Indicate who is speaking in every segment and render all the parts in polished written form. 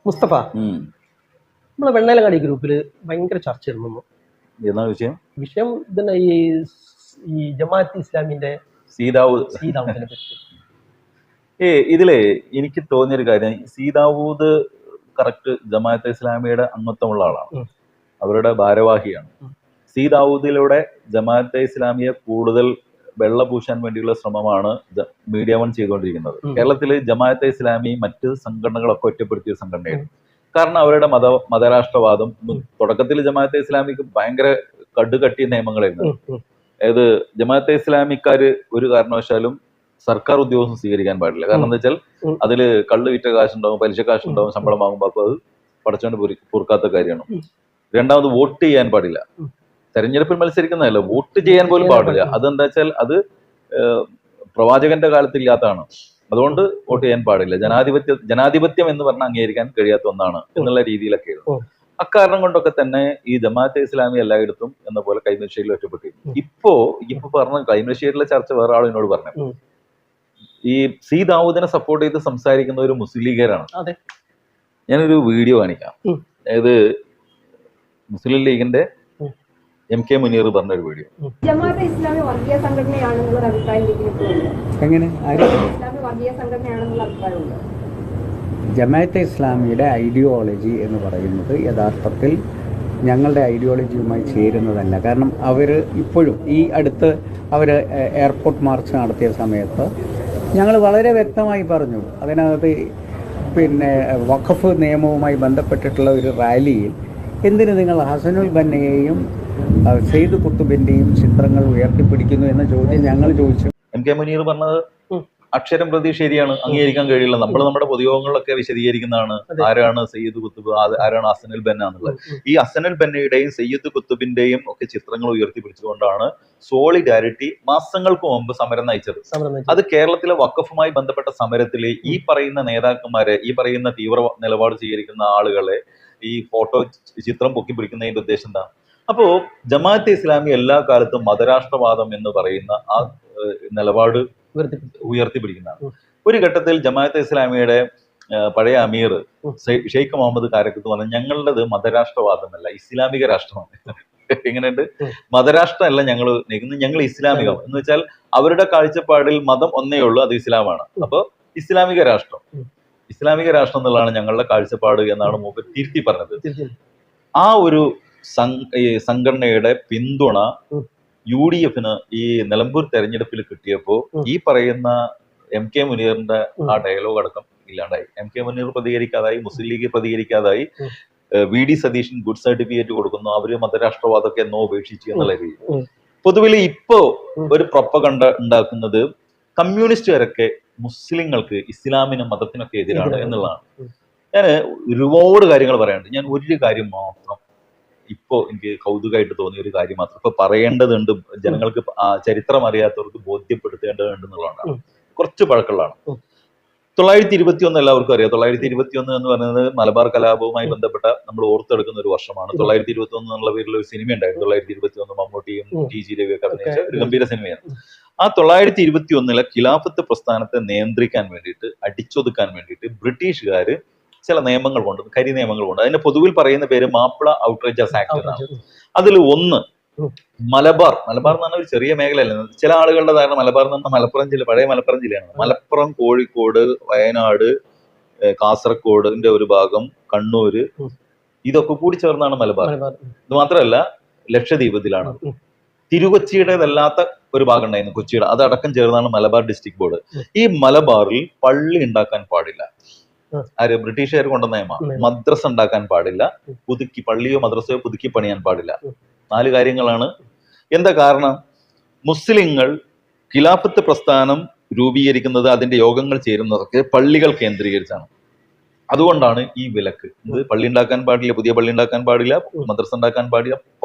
Speaker 1: മുസ്തഫ, നമ്മളെ വെണ്ണേലങ്ങാടി ഗ്രൂപ്പിൽ ഭയങ്കര ചർച്ച ഇരുന്നു.
Speaker 2: എന്താണ് വിഷയം?
Speaker 1: വിഷയം ഇതന്നെ, ഈ ജമാഅത്ത് ഇസ്ലാമിന്റെ സീദാവൂദിനെ പറ്റി.
Speaker 2: ഇതില് എനിക്ക് തോന്നിയൊരു കാര്യം, സീദാവൂദ് കറക്റ്റ് ജമാഅത്തെ ഇസ്ലാമിയുടെ അംഗത്വമുള്ള ആളാണ്, അവരുടെ ഭാരവാഹിയാണ്. സീദാവൂദിലൂടെ ജമാഅത്തെ ഇസ്ലാമിയെ കൂടുതൽ വെള്ളപൂശാൻ വേണ്ടിയുള്ള ശ്രമമാണ് മീഡിയ വൺ ചെയ്തുകൊണ്ടിരിക്കുന്നത്. കേരളത്തിൽ ജമാഅത്തെ ഇസ്ലാമി മറ്റ് സംഘടനകളൊക്കെ ഒറ്റപ്പെടുത്തിയ സംഘടനയാണ്. കാരണം അവരുടെ മതരാഷ്ട്രവാദം തുടക്കത്തിൽ ജമാഅത്തെ ഇസ്ലാമിക്ക് ഭയങ്കര കടുകട്ടിയ നിയമങ്ങളായിരുന്നു. അതായത് ജമാഅത്തെ ഇസ്ലാമിക്കാര് ഒരു കാരണവശാലും സർക്കാർ ഉദ്യോഗസ്ഥം സ്വീകരിക്കാൻ പാടില്ല. കാരണം എന്താ വെച്ചാൽ അതില് കള്ള് വിറ്റ കാശുണ്ടാവും, പലിശ കാശുണ്ടാവും, ശമ്പളം വാങ്ങുമ്പോൾ അപ്പൊ അത് പടച്ചോണ്ട് പൊറുക്കാത്ത കാര്യമാണ്. രണ്ടാമത് വോട്ട് ചെയ്യാൻ പാടില്ല. തെരഞ്ഞെടുപ്പിൽ മത്സരിക്കുന്നതല്ല, വോട്ട് ചെയ്യാൻ പോലും പാടില്ല. അതെന്താ വെച്ചാൽ അത് പ്രവാചകന്റെ കാലത്ത് ഇല്ലാത്തതാണ്. അതുകൊണ്ട് വോട്ട് ചെയ്യാൻ പാടില്ല. ജനാധിപത്യം എന്ന് പറഞ്ഞാൽ അംഗീകരിക്കാൻ കഴിയാത്ത ഒന്നാണ് എന്നുള്ള രീതിയിലൊക്കെയാണ്. അക്കാരണം കൊണ്ടൊക്കെ തന്നെ ഈ ജമാഅത്തെ ഇസ്ലാമി എല്ലായിടത്തും എന്ന പോലെ കൈമശ്ശേരിയിൽ ഒറ്റപ്പെട്ടിരുന്നു. ഇപ്പൊ പറഞ്ഞ കൈമശ്ശേരിയിലെ ചർച്ച വേറെ ആളിനോട് പറഞ്ഞു, ഈ സീദാവൂദിനെ സപ്പോർട്ട് ചെയ്ത് സംസാരിക്കുന്ന ഒരു മുസ്ലിം ലീഗരാണ്. ഞാനൊരു വീഡിയോ കാണിക്കാം. അതായത് മുസ്ലിം ലീഗിന്റെ MK മുനീർ പറഞ്ഞൊരു വീഡിയോ.
Speaker 3: ജമാഅത്തെ ഇസ്ലാമി വർഗീയ സംഘടനയാണെന്നുള്ള അഭിപ്രായം എങ്ങനെ? ഇസ്ലാമി വർഗീയ സംഘടനയാണെന്നുള്ള അഭിപ്രായമുണ്ട്.
Speaker 4: ജമാഅത്തെ ഇസ്ലാമിയുടെ ഐഡിയോളജി എന്ന് പറയുന്നത് യഥാർത്ഥത്തിൽ ഞങ്ങളുടെ ഐഡിയോളജിയുമായി ചേരുന്നതല്ല. കാരണം അവർ ഇപ്പോഴും ഈ അടുത്ത് അവർ എയർപോർട്ട് മാർച്ച് നടത്തിയ സമയത്ത് ഞങ്ങൾ വളരെ വ്യക്തമായി പറഞ്ഞു, അതിനകത്ത് വഖഫ് നിയമവുമായി ബന്ധപ്പെട്ടിട്ടുള്ള ഒരു റാലിയിൽ എന്തിന് നിങ്ങൾ ഹസനുൽ ബന്നയെയും സെയ്ദ് കുത്തുബിന്റെയും ചിത്രങ്ങൾ ഉയർത്തിപ്പിടിക്കുന്നു എന്ന ചോദ്യം ഞങ്ങൾ ചോദിച്ചു.
Speaker 2: MK മുനീർ പറഞ്ഞത് അക്ഷരം പ്രതി ശരിയാണ്, അംഗീകരിക്കാൻ കഴിയില്ല. നമ്മൾ നമ്മുടെ പൊതുയോഗങ്ങളിലൊക്കെ വിശദീകരിക്കുന്നതാണ് ആരാണ് സയ്യിദ് കുത്തുബ്, ആരാണ് ഹസനുൽ ബന്ന എന്നുള്ളത്. ഈ ഹസനുൽ ബന്നയുടെയും സയ്യിദ് കുത്തുബിന്റെയും ഒക്കെ ചിത്രങ്ങൾ ഉയർത്തിപ്പിടിച്ചുകൊണ്ടാണ് സോളിഡാരിറ്റി മാസങ്ങൾക്ക് മുമ്പ് സമരം നയിച്ചത്. അത് കേരളത്തിലെ വഖഫുമായി ബന്ധപ്പെട്ട സമരത്തില് ഈ പറയുന്ന നേതാക്കന്മാരെ, ഈ പറയുന്ന തീവ്ര നിലപാട് സ്വീകരിക്കുന്ന ആളുകളെ ഈ ഫോട്ടോ ചിത്രം പൊക്കി പിടിക്കുന്നതിന്റെ ഉദ്ദേശം എന്താ? അപ്പോ ജമാഅത്തെ ഇസ്ലാമി എല്ലാ കാലത്തും മതരാഷ്ട്രവാദം എന്ന് പറയുന്ന ആ നിലപാട് ഉയർത്തിപ്പിടിക്കുന്നതാണ്. ഒരു ഘട്ടത്തിൽ ജമാഅത്തെ ഇസ്ലാമിയുടെ പഴയ അമീർ ഷെയ്ഖ് മുഹമ്മദ് കാരക്കത്ത് പറഞ്ഞു, ഞങ്ങളുടേത് മതരാഷ്ട്രവാദമല്ല, ഇസ്ലാമിക രാഷ്ട്രമാണ്. എങ്ങനെയുണ്ട്? മതരാഷ്ട്രമല്ല ഞങ്ങൾ ഇസ്ലാമികം എന്ന് വെച്ചാൽ അവരുടെ കാഴ്ചപ്പാടിൽ മതം ഒന്നേ ഉള്ളൂ, അത് ഇസ്ലാമാണ്. അപ്പൊ ഇസ്ലാമിക രാഷ്ട്രം എന്നുള്ളതാണ് ഞങ്ങളുടെ കാഴ്ചപ്പാട് എന്നാണ് മൂപ്പർ തിരുത്തി പറഞ്ഞത്. ആ ഒരു സംഘടനയുടെ പിന്തുണ UDF-ന് ഈ നിലമ്പൂർ തെരഞ്ഞെടുപ്പിൽ കിട്ടിയപ്പോ ഈ പറയുന്ന MK മുനീറിന്റെ ആ ഡയലോഗ് അടക്കം ഇല്ലാണ്ടായി. MK മുനീർ പ്രതികരിക്കാതായി, മുസ്ലിം ലീഗ് പ്രതികരിക്കാതായി, VD സതീശൻ ഗുഡ് സർട്ടിഫിക്കറ്റ് കൊടുക്കുന്നു, അവര് മതരാഷ്ട്രവാദമൊക്കെ എന്നോ ഉപേക്ഷിച്ചു എന്നുള്ള രീതി. പൊതുവിൽ ഇപ്പോ ഒരു പ്രൊപ്പഗണ്ട ഉണ്ടാക്കുന്നത് കമ്മ്യൂണിസ്റ്റുകാരൊക്കെ മുസ്ലിങ്ങൾക്ക്, ഇസ്ലാമിനും മതത്തിനൊക്കെ എതിരാണ് എന്നുള്ളതാണ്. ഞാൻ ഒരുപാട് കാര്യങ്ങൾ പറയാനുണ്ട്. ഞാൻ ഒരു കാര്യം മാത്രം ഇപ്പോ എനിക്ക് കൗതുകമായിട്ട് തോന്നിയ ഒരു കാര്യം മാത്രം ഇപ്പൊ പറയേണ്ടതുണ്ട്, ജനങ്ങൾക്ക് ചരിത്രം അറിയാത്തവർക്ക് ബോധ്യപ്പെടുത്തേണ്ടതുണ്ട് എന്നുള്ളതാണ്. കുറച്ച് പഴക്കമുള്ളതാണ്. 921 എല്ലാവർക്കും അറിയാം. 921 എന്ന് പറയുന്നത് മലബാർ കലാപവുമായി ബന്ധപ്പെട്ട നമ്മൾ ഓർത്തെടുക്കുന്ന ഒരു വർഷമാണ്. 921 എന്നുള്ള പേരിൽ ഒരു സിനിമ ഉണ്ടായിരുന്നു. 921 മമ്മൂട്ടിയും TG രവിയൊക്കെ അഭിനയിച്ച ഒരു ഗംഭീര സിനിമയാണ്. ആ 921 ഖിലാഫത്ത് പ്രസ്ഥാനത്തെ നിയന്ത്രിക്കാൻ വേണ്ടിയിട്ട്, അടിച്ചൊതുക്കാൻ വേണ്ടിയിട്ട് ബ്രിട്ടീഷുകാര് ചില നിയമങ്ങൾ കൊണ്ട്, കരി നിയമങ്ങൾ കൊണ്ട്, അതിന്റെ പൊതുവിൽ പറയുന്ന പേര് മാപ്പിള ഔട്ട്റേജസ് ആക്ട് എന്നാണ്. അതിൽ ഒന്ന് മലബാർ എന്ന് പറഞ്ഞ ഒരു ചെറിയ മേഖലയല്ല. ചില ആളുകളുടെ ധാരണ മലബാർ എന്ന് പറഞ്ഞാൽ മലപ്പുറം ജില്ല, പഴയ മലപ്പുറം ജില്ലയാണ്. മലപ്പുറം, കോഴിക്കോട്, വയനാട്, കാസർഗോഡിന്റെ ഒരു ഭാഗം, കണ്ണൂര്, ഇതൊക്കെ കൂടി ചേർന്നാണ് മലബാർ. ഇത് മാത്രമല്ല ലക്ഷദ്വീപ് ഇതിലാണ്. തിരുകൊച്ചിയുടേതല്ലാത്ത ഒരു ഭാഗം ഉണ്ടായിരുന്നു, കൊച്ചിയുടെ, അതടക്കം ചേർന്നാണ് മലബാർ ഡിസ്ട്രിക്ട് ബോർഡ്. ഈ മലബാറിൽ പള്ളി ഉണ്ടാക്കാൻ പാടില്ല. ആര്? ബ്രിട്ടീഷുകാർ കൊണ്ടുവന്ന നിയമമാണ്. മദ്രസ ഉണ്ടാക്കാൻ പാടില്ല, പള്ളിയോ മദ്രസയോ പുതുക്കി പണിയാൻ പാടില്ല. 4 കാര്യങ്ങളാണ്. എന്താ കാരണം? മുസ്ലിങ്ങൾ ഖിലാഫത്ത് പ്രസ്ഥാനം രൂപീകരിക്കുന്നത്, അതിന്റെ യോഗങ്ങൾ ചേരുന്നതൊക്കെ പള്ളികൾ കേന്ദ്രീകരിച്ചാണ്. അതുകൊണ്ടാണ് ഈ വിലക്ക്. ഇത് പള്ളി ഉണ്ടാക്കാൻ പാടില്ല, പുതിയ പള്ളി ഉണ്ടാക്കാൻ പാടില്ല, മദ്രസ ഉണ്ടാക്കാൻ പാടില്ല,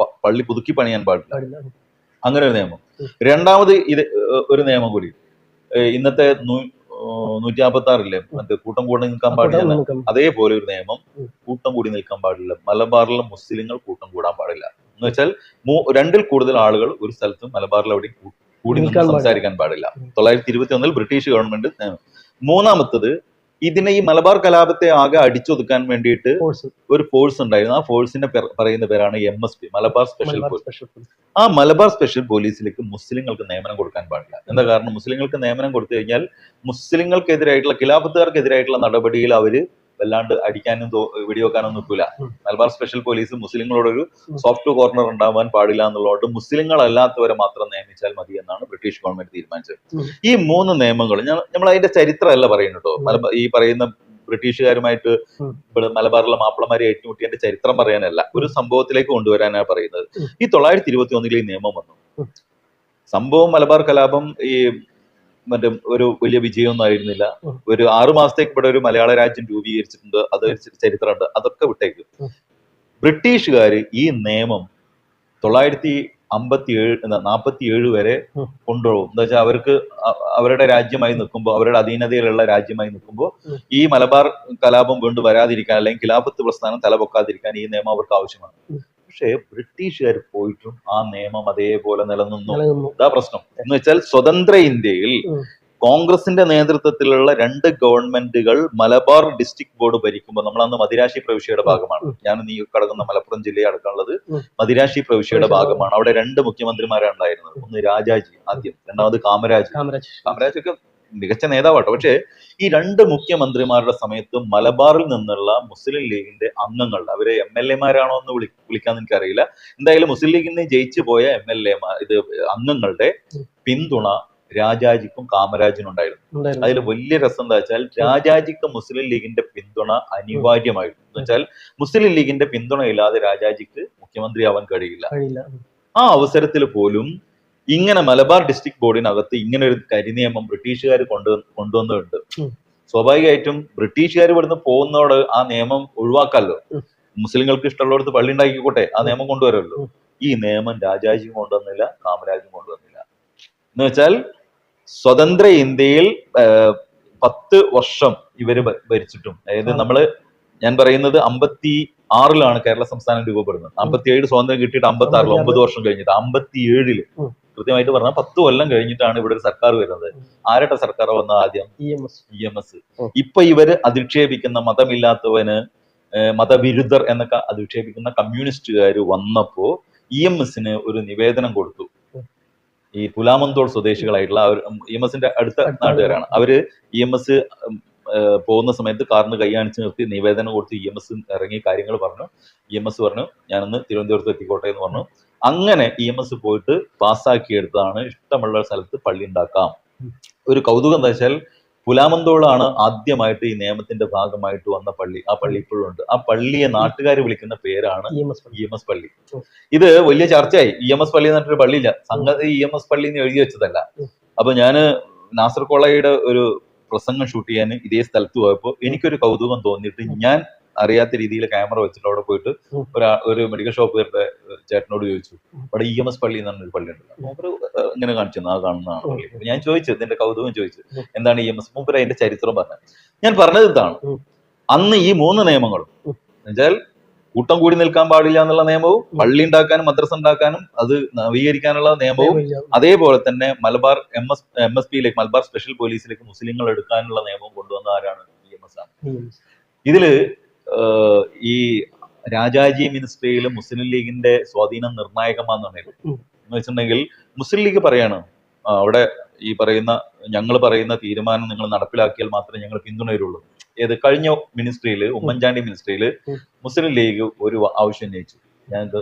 Speaker 2: പള്ളി പുതുക്കി പണിയാൻ പാടില്ല. അങ്ങനെ ഒരു നിയമം. രണ്ടാമത് ഒരു നിയമം കൂടി, ഇന്നത്തെ 156 മറ്റേ കൂട്ടം കൂടി നിൽക്കാൻ പാടില്ല, അതേപോലെ ഒരു നിയമം, കൂട്ടം കൂടി നിൽക്കാൻ പാടില്ല. മലബാറിലെ മുസ്ലിങ്ങൾ കൂട്ടം കൂടാൻ പാടില്ല. എന്ന് വെച്ചാൽ 2-ൽ കൂടുതൽ ആളുകൾ ഒരു സ്ഥലത്തും മലബാറിൽ എവിടെയും കൂടി നിന്ന് സംസാരിക്കാൻ പാടില്ല. 921 ബ്രിട്ടീഷ് ഗവൺമെന്റ്. മൂന്നാമത്തത്, ഇതിനെ ഈ മലബാർ കലാപത്തെ ആകെ അടിച്ചൊതുക്കാൻ വേണ്ടിയിട്ട്
Speaker 1: ഫോഴ്സ്
Speaker 2: ഒരു ഫോഴ്സ് ഉണ്ടായിരുന്നു. ആ ഫോഴ്സിന്റെ പറയുന്ന പേരാണ് MSP, Malabar special police.
Speaker 1: Special police.
Speaker 2: ആ മലബാർ സ്പെഷ്യൽ പോലീസിലേക്ക് മുസ്ലിങ്ങൾക്ക് നിയമനം കൊടുക്കാൻ പാടില്ല. എന്താ കാരണം? മുസ്ലിങ്ങൾക്ക് നിയമനം കൊടുത്തു കഴിഞ്ഞാൽ മുസ്ലിങ്ങൾക്കെതിരായിട്ടുള്ള ഖിലാഫത്തുകാർക്കെതിരായിട്ടുള്ള നടപടിയിൽ അവര് വല്ലാണ്ട് അടിക്കാനും വെടിവെക്കാനും നിൽക്കില്ല. മലബാർ സ്പെഷ്യൽ പോലീസ് മുസ്ലിങ്ങളോടൊരു സോഫ്റ്റ് കോർണർ ഉണ്ടാവാൻ പാടില്ല എന്നുള്ളതുകൊണ്ട് മുസ്ലിങ്ങളല്ലാത്തവരെ മാത്രം നിയമിച്ചാൽ മതി എന്നാണ് ബ്രിട്ടീഷ് ഗവൺമെന്റ് തീരുമാനിച്ചത്. ഈ 3 നിയമങ്ങൾ നമ്മൾ അതിന്റെ ചരിത്രമല്ല പറയുന്നത് കേട്ടോ. ഈ പറയുന്ന ബ്രിട്ടീഷുകാരുമായിട്ട് ഇവിടെ മലബാറിലെ മാപ്പിളമാരെ ഏറ്റുമുട്ടിയതിന്റെ ചരിത്രം പറയാനല്ല, ഒരു സംഭവത്തിലേക്ക് കൊണ്ടുവരാനാണ് പറയുന്നത്. ഈ 921 ഈ നിയമം വന്നു. സംഭവം മലബാർ കലാപം ഈ മറ്റേ ഒരു വലിയ വിജയമൊന്നും ആയിരുന്നില്ല. ഒരു 6 മാസത്തേക്ക് ഇവിടെ ഒരു മലയാള രാജ്യം രൂപീകരിച്ചിട്ടുണ്ട്, അത് ചരിത്രമുണ്ട്, അതൊക്കെ വിട്ടേക്ക്. ബ്രിട്ടീഷുകാർ ഈ നിയമം 947 വരെ കൊണ്ടുപോകും. എന്താ വെച്ചാൽ അവർക്ക് അവരുടെ രാജ്യമായി നിൽക്കുമ്പോൾ, അവരുടെ അധീനതയിലുള്ള രാജ്യമായി നിൽക്കുമ്പോൾ ഈ മലബാർ കലാപം വീണ്ടും വരാതിരിക്കാൻ അല്ലെങ്കിൽ ഖിലാഫത്ത് പ്രസ്ഥാനം തലപൊക്കാതിരിക്കാൻ ഈ നിയമം അവർക്ക് ആവശ്യമാണ്. പക്ഷേ ബ്രിട്ടീഷുകാർ പോയിട്ടും ആ നിയമം അതേപോലെ നിലനിന്നു. ഇതാ പ്രശ്നം. എന്ന് വെച്ചാൽ സ്വതന്ത്ര ഇന്ത്യയിൽ കോൺഗ്രസിന്റെ നേതൃത്വത്തിലുള്ള 2 ഗവൺമെന്റുകൾ മലബാർ ഡിസ്ട്രിക്ട് ബോർഡ് ഭരിക്കുമ്പോൾ, നമ്മളന്ന് മദിരാശി പ്രവിശ്യയുടെ ഭാഗമാണ്, ഞാൻ നീ കിടക്കുന്ന മലപ്പുറം ജില്ലയെ അടക്കമുള്ളത് മദിരാശി പ്രവിശ്യയുടെ ഭാഗമാണ്. അവിടെ 2 മുഖ്യമന്ത്രിമാരാണ് ഉണ്ടായിരുന്നത്. ഒന്ന് രാജാജി ആദ്യം, രണ്ടാമത് കാമരാജ്. കാമരാജൊക്കെ മികച്ച നേതാവാട്ടോ. പക്ഷേ ഈ 2 മുഖ്യമന്ത്രിമാരുടെ സമയത്ത് മലബാറിൽ നിന്നുള്ള മുസ്ലിം ലീഗിന്റെ അംഗങ്ങൾ, അവരെ MLA-മാരാണോ എന്ന് വിളിക്കാന്ന് എനിക്കറിയില്ല, എന്തായാലും മുസ്ലിം ലീഗിൽ നിന്ന് ജയിച്ചു പോയ അംഗങ്ങളുടെ പിന്തുണ രാജാജിക്കും കാമരാജിനും ഉണ്ടായിരുന്നു. അതിൽ വലിയ രസം എന്താ വെച്ചാൽ രാജാജിക്ക് മുസ്ലിം ലീഗിന്റെ പിന്തുണ അനിവാര്യമായിരുന്നു. എന്ന് വെച്ചാൽ മുസ്ലിം ലീഗിന്റെ പിന്തുണ ഇല്ലാതെ രാജാജിക്ക് മുഖ്യമന്ത്രിയാവാൻ കഴിയില്ല. ആ അവസരത്തിൽ പോലും ഇങ്ങനെ മലബാർ ഡിസ്ട്രിക്ട് ബോർഡിനകത്ത് ഇങ്ങനെ ഒരു കരിനിയമം ബ്രിട്ടീഷുകാർ കൊണ്ടുവന്നിട്ടുണ്ട്. സ്വാഭാവികമായിട്ടും ബ്രിട്ടീഷുകാർ ഇവിടുന്ന് പോകുന്നതോട് ആ നിയമം ഒഴിവാക്കാമല്ലോ. മുസ്ലിങ്ങൾക്ക് ഇഷ്ടമുള്ളവർക്ക് പള്ളി ഉണ്ടാക്കിക്കോട്ടെ, ആ നിയമം കൊണ്ടുവരുമല്ലോ. ഈ നിയമം രാജാജിയും കൊണ്ടുവന്നില്ല, കാമരാജും കൊണ്ടുവന്നില്ല. എന്ന് വെച്ചാൽ സ്വതന്ത്ര ഇന്ത്യയിൽ 10 വർഷം ഇവര് ഭരിച്ചിട്ടും, അതായത് ഞാൻ പറയുന്നത് 56 കേരള സംസ്ഥാനം രൂപപ്പെടുന്നത്. 47 സ്വാതന്ത്ര്യം കിട്ടിയിട്ട് 56 9 വർഷം കഴിഞ്ഞിട്ട് 57 കൃത്യമായിട്ട് പറഞ്ഞാൽ 10 കൊല്ലം കഴിഞ്ഞിട്ടാണ് ഇവിടെ ഒരു സർക്കാർ വരുന്നത്. ആരുടെ സർക്കാർ വന്ന ആദ്യം? EMS. ഇപ്പൊ ഇവര് അധിക്ഷേപിക്കുന്ന മതമില്ലാത്തവന്, മതവിരുദ്ധർ എന്നൊക്കെ അധിക്ഷേപിക്കുന്ന കമ്മ്യൂണിസ്റ്റുകാർ വന്നപ്പോ EMS-ന് ഒരു നിവേദനം കൊടുത്തു. ഈ പുലാമന്തോൾ സ്വദേശികളായിട്ടുള്ള EMS-ന്റെ അടുത്ത നാട്ടുകാരാണ് അവര്. EMS പോകുന്ന സമയത്ത് കാറിന് കൈ കാണിച്ച് നിർത്തി നിവേദനം കൊടുത്ത് EMS ഇറങ്ങി കാര്യങ്ങൾ പറഞ്ഞു. EMS പറഞ്ഞു ഞാനൊന്ന് തിരുവനന്തപുരത്ത് എത്തിക്കോട്ടെ എന്ന് പറഞ്ഞു. അങ്ങനെ EMS പോയിട്ട് പാസ്സാക്കിയെടുത്താണ് ഇഷ്ടമുള്ള സ്ഥലത്ത് പള്ളി ഉണ്ടാക്കാം. ഒരു കൗതുകം എന്താ വെച്ചാൽ പുലാമന്തോളാണ് ആദ്യമായിട്ട് ഈ നിയമത്തിന്റെ ഭാഗമായിട്ട് വന്ന പള്ളി. ആ പള്ളി ഇപ്പോഴും ഉണ്ട്. ആ പള്ളിയെ നാട്ടുകാർ വിളിക്കുന്ന പേരാണ് EMS പള്ളി. ഇത് വലിയ ചർച്ചയായി. EMS പള്ളി എന്ന് പറഞ്ഞൊരു പള്ളിയില്ല, സംഗതി EMS പള്ളി എന്ന് എഴുതി വെച്ചതല്ല. അപ്പൊ ഞാന് നാസർ കോളയുടെ ഒരു പ്രസംഗം ഷൂട്ട് ചെയ്യാൻ ഇതേ സ്ഥലത്ത് പോയപ്പോ എനിക്കൊരു കൗതുകം തോന്നിയിട്ട് ഞാൻ അറിയാത്ത രീതിയിൽ ക്യാമറ വെച്ചിട്ട് അവിടെ പോയിട്ട് ഒരു മെഡിക്കൽ ഷോപ്പുകാരുടെ ചേട്ടനോട് ചോദിച്ചു, അവിടെ EMS പള്ളി എന്ന് പറഞ്ഞൊരു പള്ളി ഉണ്ടല്ലോ. മൂപ്പര് ഇങ്ങനെ കാണിച്ചു, ആ കാണുന്നതാണ് പള്ളി. ഞാൻ ചോദിച്ചു, ഇതിന്റെ കൗതുകം ചോദിച്ചു എന്താണ് EMS. മൂപ്പര് അതിന്റെ ചരിത്രം പറഞ്ഞു. ഞാൻ പറഞ്ഞത് ഇതാണ്, അന്ന് ഈ 3 നിയമങ്ങളും എന്നുവെച്ചാൽ കൂട്ടം കൂടി നിൽക്കാൻ പാടില്ല എന്നുള്ള നിയമവും, പള്ളി ഉണ്ടാക്കാനും മദ്രസ ഉണ്ടാക്കാനും അത് നവീകരിക്കാനുള്ള നിയമവും, അതേപോലെ തന്നെ മലബാർ MSP-യിലേക്ക് മലബാർ സ്പെഷ്യൽ പോലീസിലേക്ക് മുസ്ലിങ്ങൾ എടുക്കാനുള്ള നിയമവും കൊണ്ടുവന്ന ആരാണ്? EMS ആണ്. ഇതില് ഈ രാജാജി മിനിസ്ട്രിയിൽ മുസ്ലിം ലീഗിന്റെ സ്വാധീനം നിർണായകമാണെന്ന് എന്ന് വെച്ചിട്ടുണ്ടെങ്കിൽ മുസ്ലിം ലീഗ് പറയാണ് അവിടെ ഈ ഞങ്ങൾ പറയുന്ന തീരുമാനം നിങ്ങൾ നടപ്പിലാക്കിയാൽ മാത്രമേ ഞങ്ങൾ പിന്തുണയുള്ളൂ. ഏത് കഴിഞ്ഞ മിനിസ്ട്രിയിൽ, ഉമ്മൻചാണ്ടി മിനിസ്ട്രിയിൽ മുസ്ലിം ലീഗ് ഒരു ആവശ്യം ഉന്നയിച്ചു, ഞങ്ങൾക്ക്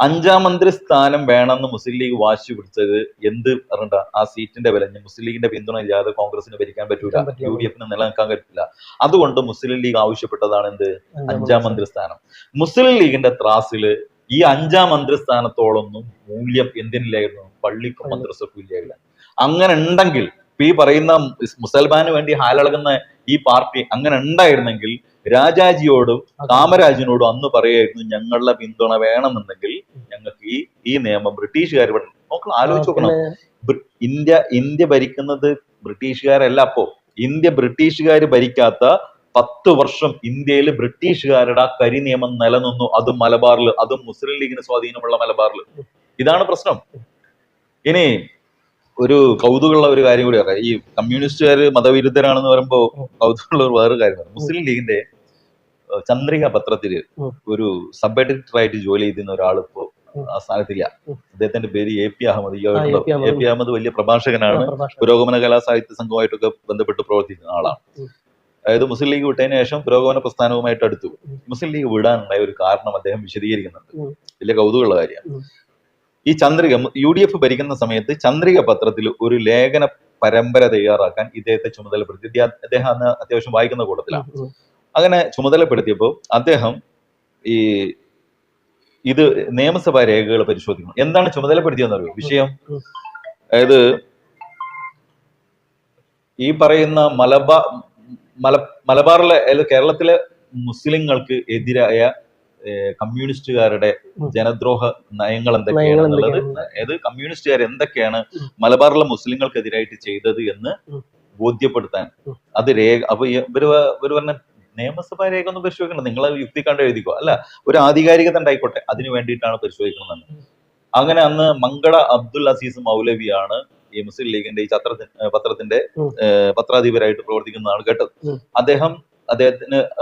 Speaker 2: 5ാം മന്ത്രി സ്ഥാനം വേണമെന്ന് മുസ്ലിം ലീഗ് വാശി പിടിച്ചത് എന്ത് പറഞ്ഞിട്ടാ? ആ സീറ്റിന്റെ വില മുസ്ലിം ലീഗിന്റെ പിന്തുണ ഇല്ലാതെ കോൺഗ്രസിന് ഭരിക്കാൻ പറ്റൂല, UDF-ന് നിലനിൽക്കാൻ പറ്റില്ല. അതുകൊണ്ട് മുസ്ലിം ലീഗ് ആവശ്യപ്പെട്ടതാണ് എന്ത്? 5ാം മന്ത്രി സ്ഥാനം. മുസ്ലിം ലീഗിന്റെ ത്രാസില് ഈ 5ാം മന്ത്രി സ്ഥാനത്തോളൊന്നും മൂല്യം എന്തിനില്ലായിരുന്നു? പള്ളിക്കും മദ്രസക്കും ഇല്ലായിരുന്നു. അങ്ങനെ ഉണ്ടെങ്കിൽ ഈ പറയുന്ന മുസൽമാന് വേണ്ടി ഹാലളകുന്ന ഈ പാർട്ടി അങ്ങനെ ഉണ്ടായിരുന്നെങ്കിൽ രാജാജിയോടും കാമരാജിനോടും അന്ന് പറയായിരുന്നു, ഞങ്ങളുടെ പിന്തുണ വേണമെന്നുണ്ടെങ്കിൽ ഞങ്ങൾക്ക് ഈ നിയമം ബ്രിട്ടീഷുകാർ നോക്കണം. ആലോചിച്ച് നോക്കണം, ഇന്ത്യ ഭരിക്കുന്നത് ബ്രിട്ടീഷുകാരല്ല. അപ്പോ ഇന്ത്യ ബ്രിട്ടീഷുകാർ ഭരിക്കാത്ത 10 വർഷം ഇന്ത്യയിൽ ബ്രിട്ടീഷുകാരുടെ ആ കരി നിയമം നിലനിന്നു. അതും മലബാറിൽ, അതും മുസ്ലിം ലീഗിന് സ്വാധീനമുള്ള മലബാറിൽ. ഇതാണ് പ്രശ്നം. ഇനി ഒരു കൗതുകമുള്ള ഒരു കാര്യം കൂടി പറയാം. ഈ കമ്മ്യൂണിസ്റ്റുകാർ മതവിരുദ്ധരാണെന്ന് പറയുമ്പോൾ കൗതുകമുള്ള ഒരു വേറൊരു കാര്യമാണ്. മുസ്ലിം ലീഗിന്റെ ചന്ദ്രിക പത്രത്തില് ഒരു സബ് എഡിറ്ററായിട്ട് ജോലി ചെയ്യുന്ന ഒരാൾ ഇപ്പോ ആ സ്ഥാനത്തില്ല. അദ്ദേഹത്തിന്റെ പേര് AP അഹമ്മദ്. AP അഹമ്മദ് വലിയ പ്രഭാഷകനാണ്, പുരോഗമന കലാ സാഹിത്യ സംഘവുമായിട്ടൊക്കെ ബന്ധപ്പെട്ട് പ്രവർത്തിക്കുന്ന ആളാണ്. അതായത് മുസ്ലിം ലീഗ് വിട്ടതിന് ശേഷം പുരോഗമന പ്രസ്ഥാനവുമായിട്ട് അടുത്തു. മുസ്ലിം ലീഗ് വിടാനുണ്ടായ ഒരു കാരണം അദ്ദേഹം വിശദീകരിക്കുന്നുണ്ട്. വലിയ കൗതുകമുള്ള കാര്യമാണ്. ഈ ചന്ദ്രിക UDF ഭരിക്കുന്ന സമയത്ത് ചന്ദ്രിക പത്രത്തിൽ ഒരു ലേഖന പരമ്പര തയ്യാറാക്കാൻ ഇദ്ദേഹത്തെ ചുമതലപ്പെടുത്തി. അദ്ദേഹം അന്ന് അത്യാവശ്യം വായിക്കുന്ന കൂട്ടത്തിലാണ്. അങ്ങനെ ചുമതലപ്പെടുത്തിയപ്പോൾ അദ്ദേഹം ഈ ഇത് നിയമസഭാ രേഖകൾ പരിശോധിക്കണം. എന്താണ് ചുമതലപ്പെടുത്തിയെന്ന് അറിയോ വിഷയം? അതായത് ഈ പറയുന്ന മലബാറിലെ കേരളത്തിലെ മുസ്ലിങ്ങൾക്ക് എതിരായ കമ്മ്യൂണിസ്റ്റുകാരുടെ ജനദ്രോഹ നയങ്ങൾ എന്തൊക്കെയാണെന്നുള്ളത്, അതായത് കമ്മ്യൂണിസ്റ്റുകാർ എന്തൊക്കെയാണ് മലബാറിലെ മുസ്ലിങ്ങൾക്കെതിരായിട്ട് ചെയ്തത് എന്ന് ബോധ്യപ്പെടുത്താൻ അത് രേഖ. അപ്പൊ ഇവര് പറഞ്ഞ നിയമസഭാ രേഖ ഒന്നും പരിശോധിക്കണം, നിങ്ങൾ യുക്തി കണ്ട് എഴുതിക്കോ, അല്ല ഒരു ആധികാരികത ഉണ്ടായിക്കോട്ടെ, അതിനു വേണ്ടിയിട്ടാണ് പരിശോധിക്കുന്നത്. അങ്ങനെ അന്ന് മങ്കട അബ്ദുൽ അസീസ് മൗലവിയാണ് ഈ മുസ്ലിം ലീഗിന്റെ ഈ പത്രത്തിന്റെ പത്രാധിപരായിട്ട് പ്രവർത്തിക്കുന്നതാണ് കേട്ടത്.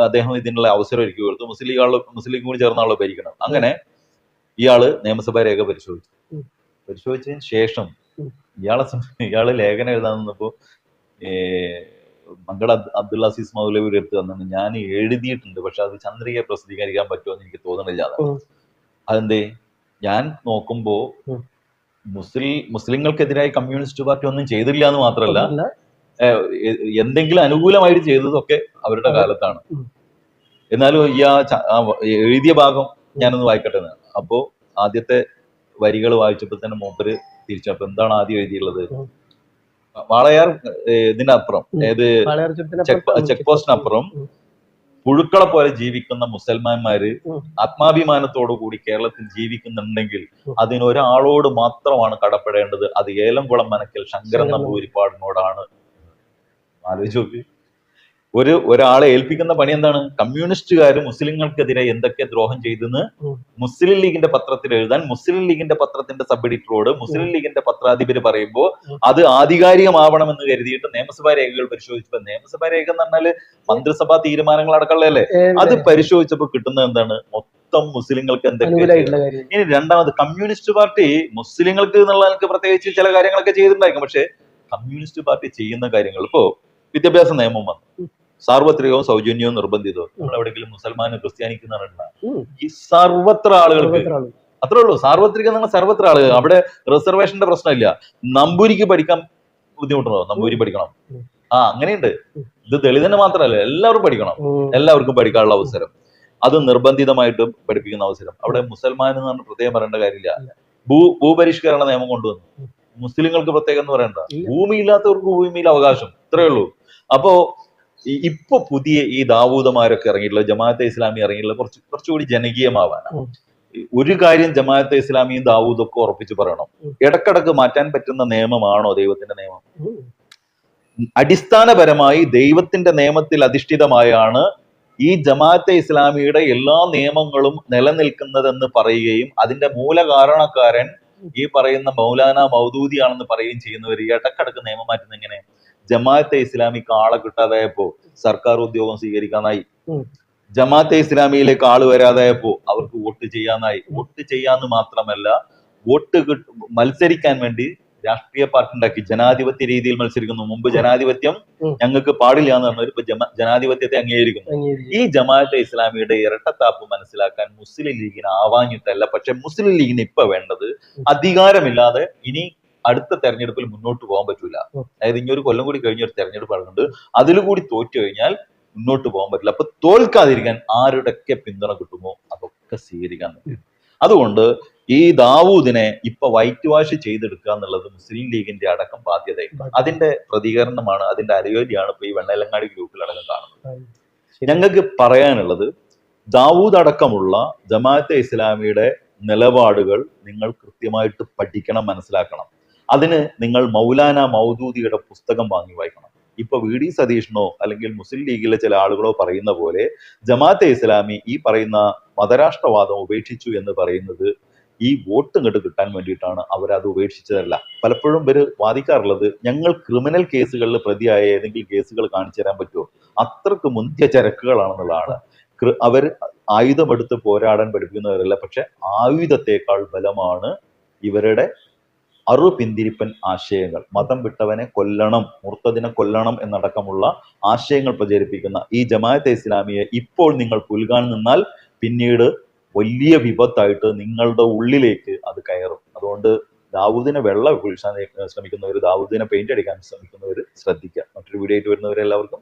Speaker 2: അദ്ദേഹം ഇതിനുള്ള അവസരം ഒരുക്കി കൊടുത്തു. മുസ്ലിം ലീഗ് കൂടി ചേർന്നാണല്ലോ ഭരിക്കണം. അങ്ങനെ ഇയാള് നിയമസഭാ രേഖ പരിശോധിച്ചതിന് ശേഷം ഇയാള് ലേഖനം എഴുതാൻ നിന്നപ്പോ മങ്കട അബ്ദുൽ അസീസ് മൗലവിയുടെ അടുത്ത് വന്നു, ഞാൻ എഴുതിയിട്ടുണ്ട്, പക്ഷെ അത് ചന്ദ്രിക പ്രസിദ്ധീകരിക്കാൻ പറ്റുമോ എന്ന് എനിക്ക് തോന്നണില്ല. അതെന്തേ? ഞാൻ നോക്കുമ്പോ മുസ്ലിങ്ങൾക്കെതിരായി കമ്മ്യൂണിസ്റ്റ് പാർട്ടി ഒന്നും ചെയ്തില്ല എന്ന് മാത്രമല്ല, എന്തെങ്കിലും അനുകൂലമായിട്ട് ചെയ്തതൊക്കെ അവരുടെ കാലത്താണ്. എന്നാലും എഴുതിയ ഭാഗം ഞാനൊന്ന് വായിക്കട്ടെ. അപ്പോ ആദ്യത്തെ വരികൾ വായിച്ചപ്പോ തന്നെ മൂപ്പര് തിരിച്ചപ്പോ എന്താണ് ആദ്യം എഴുതിയുള്ളത്? വാളയാർ ഇതിനപ്പുറം, ഏത് ചെക്ക് പോസ്റ്റിനപ്പുറം പുഴുക്കളെ പോലെ ജീവിക്കുന്ന മുസൽമാന്മാര് ആത്മാഭിമാനത്തോടു കൂടി കേരളത്തിൽ ജീവിക്കുന്നുണ്ടെങ്കിൽ അതിനൊരാളോട് മാത്രമാണ് കടപ്പെടേണ്ടത്, അത് ഏലംകുളം മനക്കൽ ശങ്കരൻ നമ്പൂതിരിപ്പാടിനോടാണ്. ആലോചിച്ച് ഒരാളെ ഏൽപ്പിക്കുന്ന പണി എന്താണ്? കമ്മ്യൂണിസ്റ്റുകാർ മുസ്ലിങ്ങൾക്കെതിരെ എന്തൊക്കെ ദ്രോഹം ചെയ്തെന്ന് മുസ്ലിം ലീഗിന്റെ പത്രത്തിൽ എഴുതാൻ മുസ്ലിം ലീഗിന്റെ പത്രത്തിന്റെ സബ് എഡിറ്ററോട് മുസ്ലിം ലീഗിന്റെ പത്രാധിപര് പറയുമ്പോൾ അത് ആധികാരികമാവണമെന്ന് കരുതിയിട്ട് നിയമസഭാ രേഖകൾ പരിശോധിച്ചപ്പോൾ, നിയമസഭാ രേഖ എന്ന് പറഞ്ഞാല് മന്ത്രിസഭാ തീരുമാനങ്ങൾ അടക്കമുള്ളതല്ലേ, അത് പരിശോധിച്ചപ്പോൾ കിട്ടുന്നത് എന്താണ്? മൊത്തം മുസ്ലിങ്ങൾക്ക് എന്തൊക്കെ. ഇനി രണ്ടാമത്, കമ്മ്യൂണിസ്റ്റ് പാർട്ടി മുസ്ലിങ്ങൾക്ക് എന്നുള്ള പ്രത്യേകിച്ച് ചില കാര്യങ്ങളൊക്കെ ചെയ്തിട്ടുണ്ടായിരിക്കും. പക്ഷെ കമ്മ്യൂണിസ്റ്റ് പാർട്ടി ചെയ്യുന്ന കാര്യങ്ങൾ, ഇപ്പോ വിദ്യാഭ്യാസ നിയമം വന്നു, സാർവത്രികവും സൗജന്യവും നിർബന്ധിതവും. നമ്മൾ എവിടെയെങ്കിലും മുസൽമാനും ക്രിസ്ത്യാനിക്കും ഈ സർവത്ര ആളുകൾക്ക് അത്രേ ഉള്ളൂ. സാർവത്രികം എന്ന് പറഞ്ഞാൽ സർവത്ര ആളുകൾ. അവിടെ റിസർവേഷന്റെ പ്രശ്നമില്ല. നമ്പൂരിക്ക് പഠിക്കാൻ ബുദ്ധിമുട്ടുണ്ടോ? നമ്പൂരി പഠിക്കണം. അങ്ങനെയുണ്ട്. ഇത് ദളിതന് മാത്രമല്ല, എല്ലാവരും പഠിക്കണം, എല്ലാവർക്കും പഠിക്കാനുള്ള അവസരം, അത് നിർബന്ധിതമായിട്ട് പഠിപ്പിക്കുന്ന അവസരം. അവിടെ മുസൽമാൻ എന്ന് പറഞ്ഞ പ്രത്യേകം പറയേണ്ട കാര്യമില്ല. ഭൂപരിഷ്കരണ നിയമം കൊണ്ടുവന്നു. മുസ്ലിങ്ങൾക്ക് പ്രത്യേകം എന്ന് പറയണ്ട, ഭൂമിയില്ലാത്തവർക്ക് ഭൂമിയിൽ അവകാശം, ഇത്രയേ ഉള്ളൂ. അപ്പോ ഇപ്പൊ പുതിയ ഈ ദാവൂദമാരൊക്കെ ഇറങ്ങിയിട്ടുള്ള, ജമാഅത്തെ ഇസ്ലാമി ഇറങ്ങിയിട്ടുള്ള കുറച്ചുകൂടി ജനകീയമാവാനാണ്. ഒരു കാര്യം ജമാഅത്തെ ഇസ്ലാമിയും ദാവൂദും ഒക്കെ ഉറപ്പിച്ച് പറയണം, ഇടക്കിടക്ക് മാറ്റാൻ പറ്റുന്ന നിയമമാണോ ദൈവത്തിന്റെ നിയമം? അടിസ്ഥാനപരമായി ദൈവത്തിന്റെ നിയമത്തിൽ അധിഷ്ഠിതമായാണ് ഈ ജമാഅത്തെ ഇസ്ലാമിയുടെ എല്ലാ നിയമങ്ങളും നിലനിൽക്കുന്നതെന്ന് പറയുകയും അതിന്റെ മൂലകാരണക്കാരൻ ഈ പറയുന്ന മൗലാന മൗദൂദിയാണെന്ന് പറയുകയും ചെയ്യുന്നവർ ഇടക്കിടക്ക് നിയമം മാറ്റുന്ന എങ്ങനെ? ജമാഅത്തെ ഇസ്ലാമിക്ക് ആളെ കിട്ടാതായപ്പോ സർക്കാർ ഉദ്യോഗം സ്വീകരിക്കാനായി, ജമാഅത്തെ ഇസ്ലാമിയിലേക്ക് ആള് വരാതായപ്പോ അവർക്ക് വോട്ട് ചെയ്യാനായി. വോട്ട് ചെയ്യാന്ന് മാത്രമല്ല, മത്സരിക്കാൻ വേണ്ടി രാഷ്ട്രീയ പാർട്ടി ഉണ്ടാക്കി ജനാധിപത്യ രീതിയിൽ മത്സരിക്കുന്നു. മുമ്പ് ജനാധിപത്യം ഞങ്ങൾക്ക് പാടില്ല എന്ന് പറഞ്ഞവർ ഇപ്പൊ ജനാധിപത്യത്തെ അംഗീകരിക്കുന്നു. ഈ ജമാഅത്തെ ഇസ്ലാമിയുടെ ഇരട്ടത്താപ്പ് മനസ്സിലാക്കാൻ മുസ്ലിം ലീഗിന് ആവാഞ്ഞിട്ടല്ല, പക്ഷെ മുസ്ലിം ലീഗിന് ഇപ്പൊ വേണ്ടത് അധികാരമില്ലാതെ ഇനി അടുത്ത തെരഞ്ഞെടുപ്പിൽ മുന്നോട്ട് പോകാൻ പറ്റൂല. അതായത് ഇനി ഒരു കൊല്ലം കൂടി കഴിഞ്ഞ ഒരു തെരഞ്ഞെടുപ്പ് നടക്കുന്നുണ്ട്, അതിൽ കൂടി തോറ്റു കഴിഞ്ഞാൽ മുന്നോട്ട് പോകാൻ പറ്റില്ല. അപ്പൊ തോൽക്കാതിരിക്കാൻ ആരുടെയൊക്കെ പിന്തുണ കിട്ടുമോ അതൊക്കെ സ്വീകരിക്കാൻ പറ്റും. അതുകൊണ്ട് ഈ ദാവൂദിനെ ഇപ്പൊ വൈറ്റ് വാഷ് ചെയ്തെടുക്കുക എന്നുള്ളത് മുസ്ലിം ലീഗിന്റെ അടക്കം ബാധ്യതയാണ്. അതിന്റെ പ്രതികരണമാണ്, അതിന്റെ അരയോലിയാണ് ഇപ്പൊ ഈ വെണ്ണലങ്ങാടി ഗ്രൂപ്പിലടക്കം കാണുന്നത്. ഞങ്ങൾക്ക് പറയാനുള്ളത്, ദാവൂദ് അടക്കമുള്ള ജമാഅത്തെ ഇസ്ലാമിയുടെ നിലപാടുകൾ നിങ്ങൾ കൃത്യമായിട്ട് പഠിക്കണം, മനസ്സിലാക്കണം. അതിന് നിങ്ങൾ മൗലാന മൗദൂദിയുടെ പുസ്തകം വാങ്ങി വായിക്കണം. ഇപ്പൊ VD സതീഷിനോ അല്ലെങ്കിൽ മുസ്ലിം ലീഗിലെ ചില ആളുകളോ പറയുന്ന പോലെ ജമാഅത്തെ ഇസ്ലാമി ഈ പറയുന്ന മതരാഷ്ട്രവാദം ഉപേക്ഷിച്ചു എന്ന് പറയുന്നത് ഈ വോട്ട് ഇങ്ങോട്ട് കിട്ടാൻ വേണ്ടിയിട്ടാണ് അവരത് ഉപേക്ഷിച്ചതല്ല. പലപ്പോഴും ഇവർ വാദിക്കാറുള്ളത് ഞങ്ങൾ ക്രിമിനൽ കേസുകളിൽ പ്രതിയായ ഏതെങ്കിലും കേസുകൾ കാണിച്ചു തരാൻ പറ്റുമോ, അത്രക്ക് മുന്തിയ ചരക്കുകളാണെന്നുള്ളതാണ്. അവർ ആയുധമെടുത്ത് പോരാടാൻ പഠിപ്പിക്കുന്നവരല്ല, പക്ഷെ ആയുധത്തെക്കാൾ ബലമാണ് ഇവരുടെ പിന്തിരിപ്പൻ ആശയങ്ങൾ. മതം വിട്ടവനെ കൊല്ലണം, മുർത്തദിനെ കൊല്ലണം എന്നടക്കമുള്ള ആശയങ്ങൾ പ്രചരിപ്പിക്കുന്ന ഈ ജമാഅത്തെ ഇസ്ലാമിയെ ഇപ്പോൾ നിങ്ങൾ പുൽകാൻ നിന്നാൽ പിന്നീട് വലിയ വിപത്തായിട്ട് നിങ്ങളുടെ ഉള്ളിലേക്ക് അത് കയറും. അതുകൊണ്ട് ദാവൂദിനെ വെള്ളം വീഴ്ചാൻ ശ്രമിക്കുന്നവർ, ദാവൂദിനെ പെയിന്റ് അടിക്കാൻ ശ്രമിക്കുന്നവർ ശ്രദ്ധിക്കുക. മറ്റൊരു വീഡിയോ ആയിട്ട് വരുന്നവരെല്ലാവർക്കും